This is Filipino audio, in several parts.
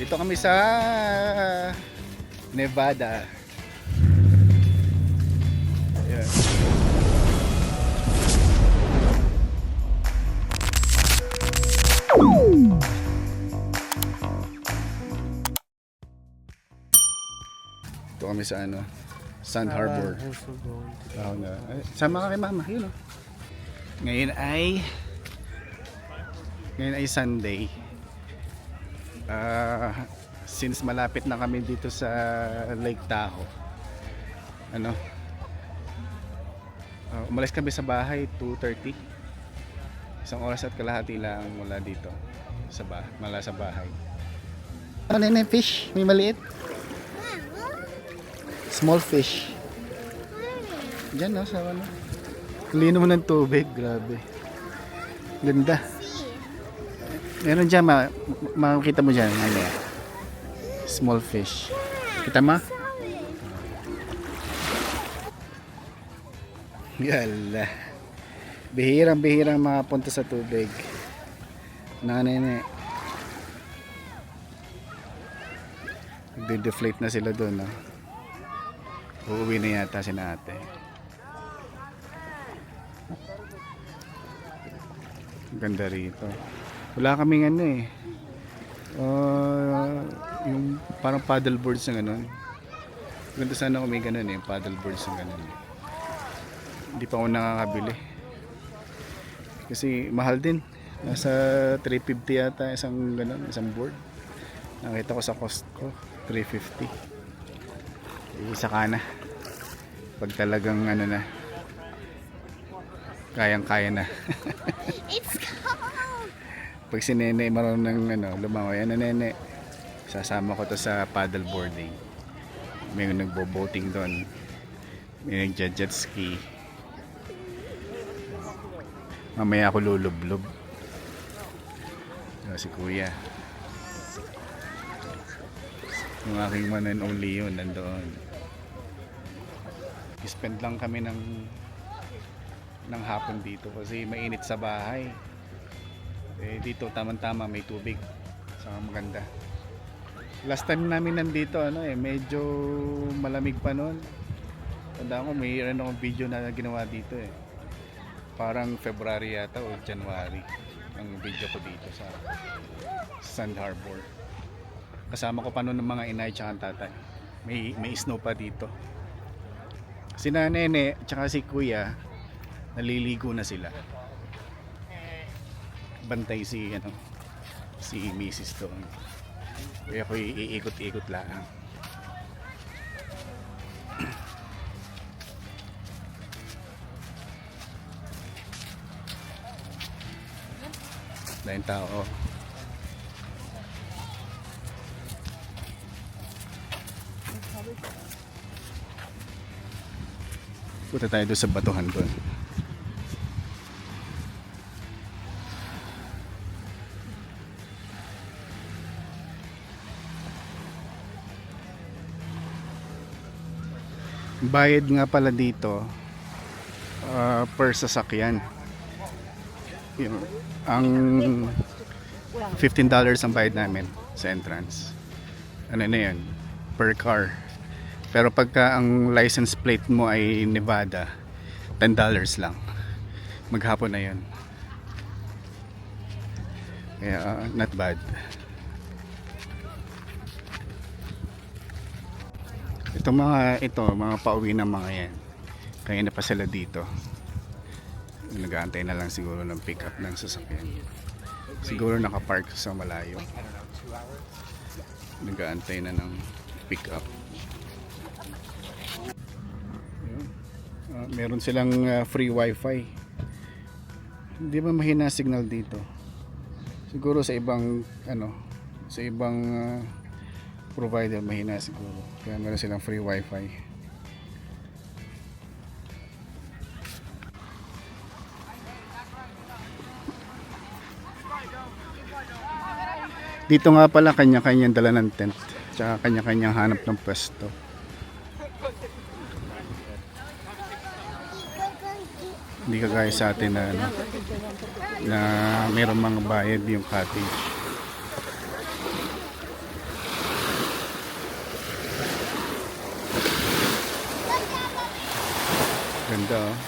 Dito kami sa Nevada. Ayan. Dito kami sa ano, Sand Harbor. Sama ka kay mama, yun o. Ngayon ay Sunday. Since malapit na kami dito sa Lake Tahoe, umalis kami sa bahay 2:30. Isang oras at kalahati lang mula dito mula sa bahay. Ano na yung fish? May maliit? Small fish. Diyan no, sa ano. Lino mo ng tubig, grabe. Ganda. Meron dyan, makikita mo dyan. Ano, small fish. Kita mo? Yala. Bihirang makapunta sa tubig. Nanene. Nagde-deflate na sila doon, no? Uuwi na yata si ate. Ganda rito. Wala kaming ano eh. Yung parang paddle boards na gano'n. Ganda sana kung may gano'n eh. Paddle boards na gano'n. Hindi pa ako nakakabili. Kasi mahal din. Nasa 350 yata isang gano'n, isang board. Nakita ko sa Costco, 350. Isa ka na. Pag talagang ano na, kayang-kaya na. It's cold. Pag si Nene marunong lumangoy, Nene, sasama ko to sa paddle boarding. May nagbo-boating doon. May nag-jet ski. Mamaya ako lulublob. Si Kuya. Yung aking one and only yun, nandoon. Spend lang kami ng hapon dito kasi mainit sa bahay. Dito tamang-tama may tubig. Saka maganda. Last time namin nandito medyo malamig pa noon. Tandaan ko mayroon akong video na ginawa dito eh. Parang February yata o January ang video ko dito sa Sand Harbor. Kasama ko pa noon ng mga inay tsaka tatay. May snow pa dito. Si Nene tsaka si Kuya naliligo na sila. Bantay si Mrs. doon. Kaya ako iikot-ikot lang. Dahil tao. Punta tayo doon sa batuhan doon. Bayad nga pala dito per sasakyan. Ang $15 ang bayad namin sa entrance. Ano na yan? Per car. Pero pagka ang license plate mo ay Nevada, $10 lang. Maghapon na yan. Kaya not bad. Mga pauwi na mga yan. Kaya na pa sila dito. Nag-aantay na lang siguro ng pick up ng sasakyan. Siguro nakapark sa malayo. Nag-aantay na ng pick up. Meron silang free wifi. Hindi ba mahina signal dito? Siguro sa ibang provider mahina siguro. Kaya meron silang free wifi. Dito nga pala kanya-kanyang dala ng tent. Tsaka kanya-kanyang hanap ng pwesto. Hindi kagaya sa atin na mayroong mga bayad yung cottage. Ganda oh.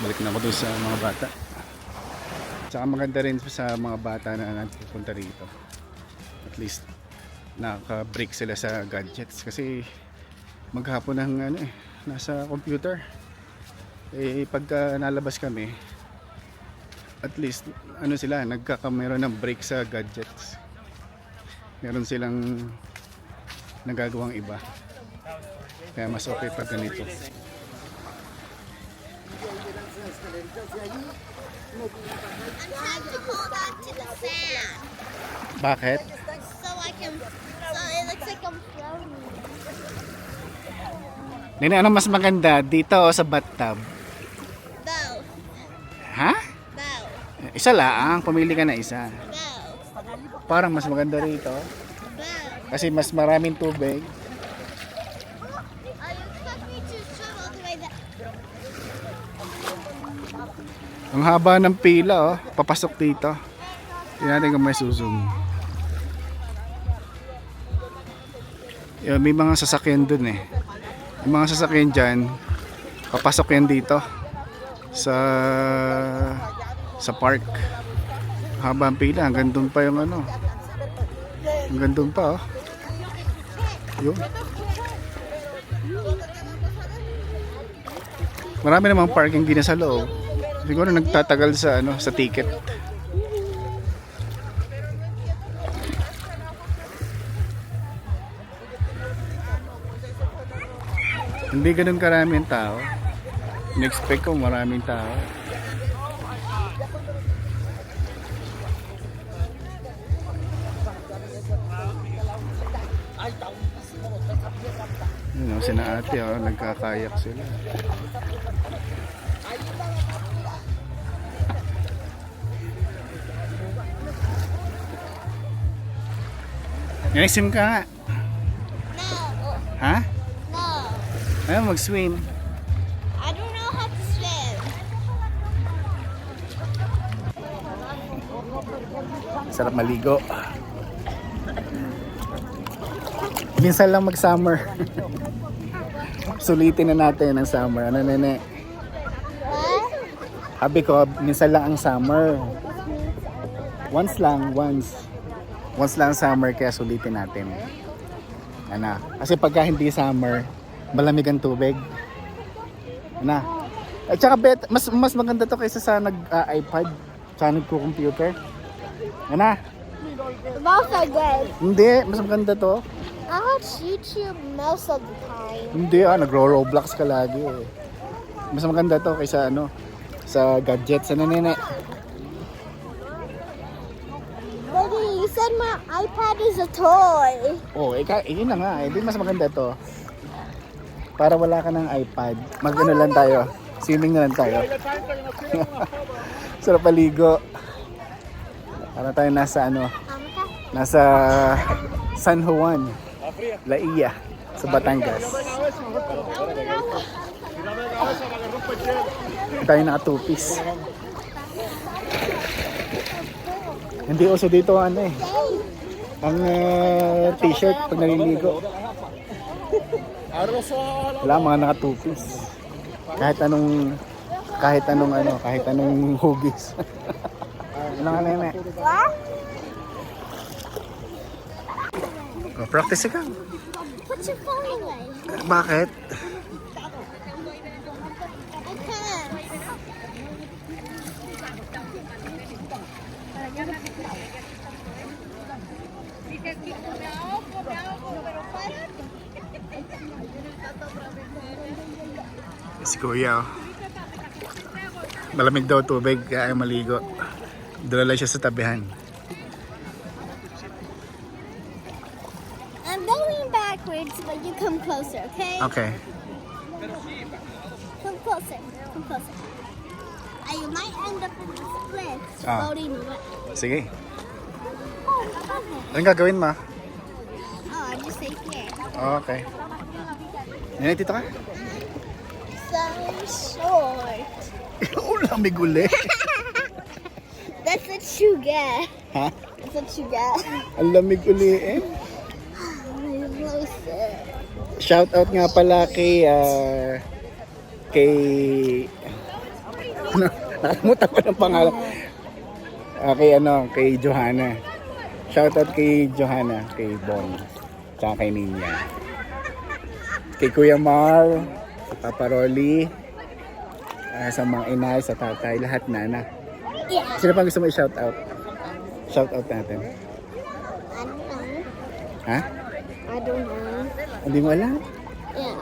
Balik na ako dun sa mga bata. Tsaka maganda rin sa mga bata na nagpupunta rito. At least nakaka-break sila sa gadgets kasi maghapon ng nasa computer. Pagka nalabas kami, at least sila meron ng break sa gadgets. Meron silang nagagawang iba. Kaya mas okay pag ganito. I'm trying to hold on to the sand. Bakit? So it looks like I'm floating. Nene, ano mas maganda? Dito o sa bathtub? Both. Ha? Both. Isa lang, pumili ka na isa. Both. Parang mas maganda rito. Both. Kasi mas maraming tubig. You expect me to swim all the way there? Ang haba ng pila papasok dito. Tingnan natin kung may susum. May mga sasakyan dun Yung mga sasakyan dyan, papasok yan dito sa park. Haba ang pila, hanggang dun pa yung hanggang dun pa Yun. Marami namang parking din sa loob. Siguro nagtatagal sa ticket. Hindi ganun karaming tao. In-expect ko maraming tao. Yun sina ate nagkakayak sila. Naisim ka nga. No. Ha? No. Ayaw mag-swim. I don't know how to swim. Sarap maligo. Minsan lang mag-summer. Sulitin na natin ang summer. Ano nene? What? Sabi ko, minsan lang ang summer. Once lang. Once lang summer, kaya sulitin natin. Kasi pagka hindi summer, malamig ang tubig. At saka mas maganda to kaysa sa nag-iPad, sa nagko-computer. Both are good. Hindi, mas maganda to. I watch YouTube most of the time. Hindi nagro-Roblox ka lagi Mas maganda to kaysa sa gadgets. Nene? Daddy, you said my iPad is a toy. Yun na nga. Di mas maganda to. Para wala ka ng iPad. Lang tayo. Swimming na lang tayo. Sarap paligo. Para tayo nasa San Juan, Laia, sa Batangas. Tayo naka-two-piece. Hindi uso dito ang t-shirt pag naliligo. Wala, mga naka-two-piece. Kahit anong hugis. Ano nga nene? What? Practice ka. Put your phone away. Bakit? I can't. Si Kuya. Malamig daw tubig kaya ayaw maligo. Dala siya sa tabihan. I'm going backwards, but you come closer, okay? Okay. Come closer. Come closer. You might end up in the split, floating away. Sige. Oh, Anong gagawin mo? I just stay here. Okay. Nene, dito ka? So short. Lamig uli. That's what you get. Ha? That's what you get. Ang lamig uli I'm so sick. Shout out nga pala kay kay ano, nakalimutan ko ng pangalan. Kay Johanna. Shoutout kay Johanna, kay Bon, tsaka kay Ninya. Kay Kuya Mar, sa Papa Rolly, sa mga inay, sa tatay, lahat na. Yeah. Sino pang gusto mo i-shoutout? Shoutout natin. I don't know. Ha? I don't know. Hindi mo alam? Yeah.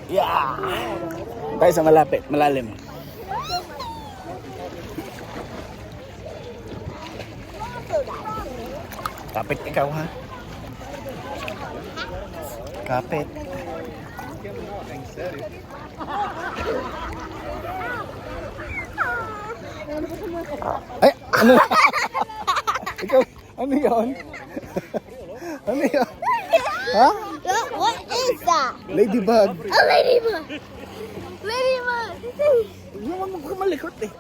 Yeah! Tayo sa malapit, malalim. Kapit ikaw ha? Kapit. Ay! Ano? Ikaw, ano yun? Ano yun? Ha? What is that? Ladybug. A ladybug. Ladybug. Huwag mo kumalikot eh.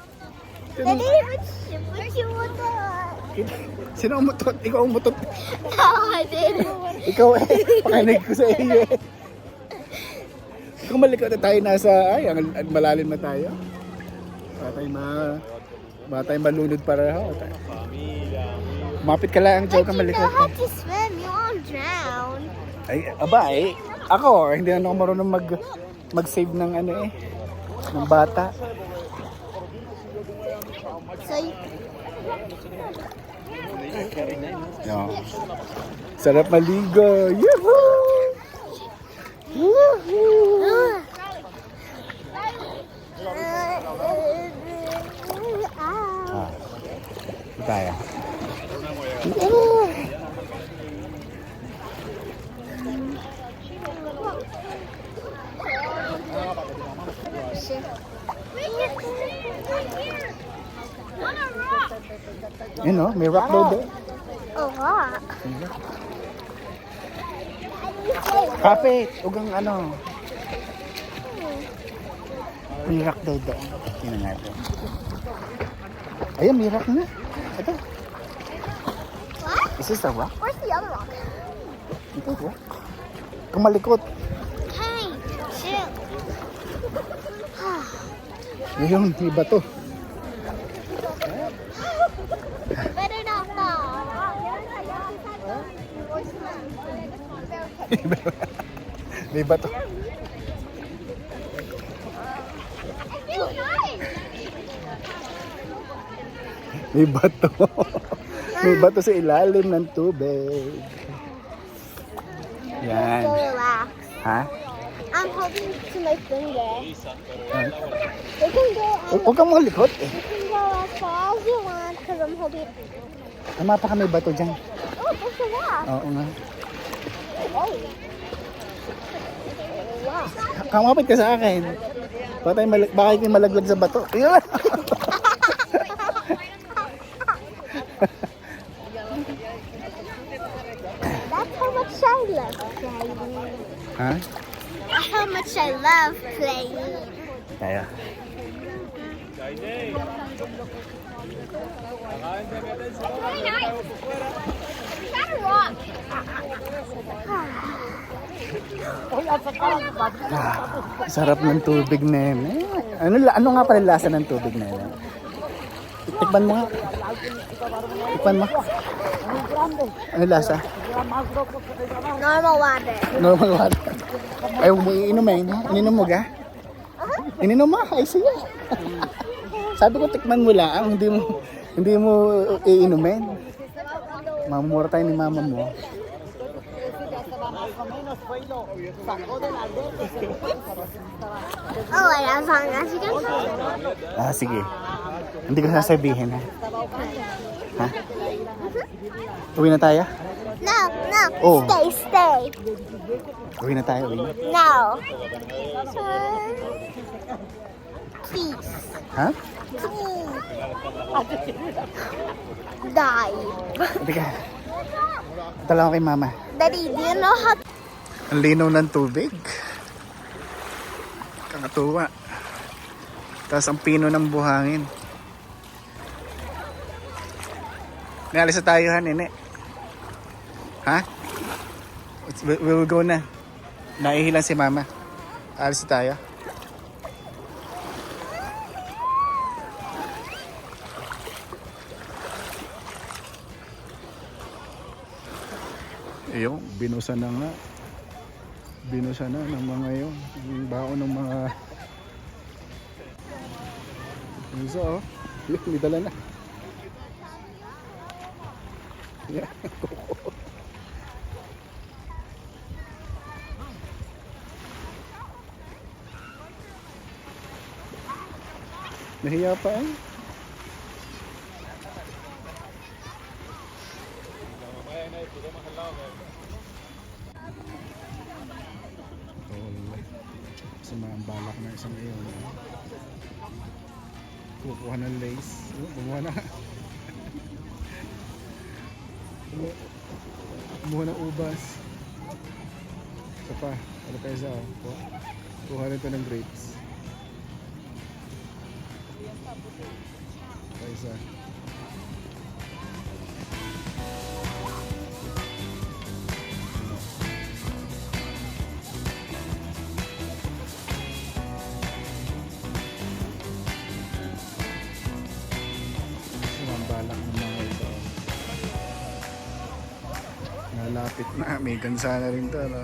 Ladybug. What you want that? Sino umutot? Ikaw umutot. No, I didn't. Ikaw eh. Pakinig ko sa iyo eh. Kung malikot na tayo nasa, ang malalim na tayo. Baka tayo malunod para ho. Mapit ka lang, Joe, kang But you malikot. know how to swim. You won't drown. Ay, aba eh. Ako, hindi na ako marunong mag-save ng ano eh. Ng bata. So you... No. Sarap maligo. Yahoo! Woohoo! Tayo. You know, may rock daw doon. A rock. Kapit! Ugang ano. May rock daw doon. Tingnan natin. Ayun, may rock na. Ito. What? Is this a rock? Where's the other rock? Ito, rock. Kumalikot. Hey, chill. Ayun, may bato. Better not fall. May bato. May bato. May bato sa ilalim ng tubig. Yan. So relax. Ha? I'm holding to my finger. Ha? You can go. Huwag kang malikot eh. You can go as far as you want because I'm holding. Tama pa ka may bato dyan. Oh, there's a rock. Oo nga. Oh. Wow. Kamapit ka sa akin. Baka kayo malaglag sa bato. Ayun. That's how much I love playing. Ha? That's how much I love playing. Tayo. Very nice. Is that a rock? Sarap ng tubig, nene. Ano nga pala lasa ng tubig, nene? Tikman mo nga. Tikman mo. Ano lasa? Normal water. Normal water. Ay, huwag mo iinumin. Ininom mo ga? Ininom mo? Ay, sige. Sabi ko, tikman mo lang. Hindi mo iinumin. Mamumura tayo ni mama mo. Oh, wait, as long as you can. Sige. Hindi ko sasabihin, ha? Ha? Uwi na tayo? No, no. Oh. Stay. Uwi na tayo, uwi na. No. Please. Ha? Please. Die. Teka. Tala ko kay mama. Daddy, do you know how... Ang linaw ng tubig. Kakatuwa. Tapos ang pino ng buhangin. Naalis na tayo, ha, nene? Ha? We will go na. Naihilan si mama. Alis tayo. Ayun, binusa na nga. Binusa na ng mga yun. Yung baon ng mga... Binusa oh. Yun, may dala na. Yeah. Nahiya pa eh. Sama ang balak na isang iyon. Kukuha ng lace. Bumuha na. Bumuha ng ubas. Isa pa. Ano pa isa? Kuha nito ng grapes. Pa isa. Balak ng mga ito. Nalapit na, may gansa na rin to, no?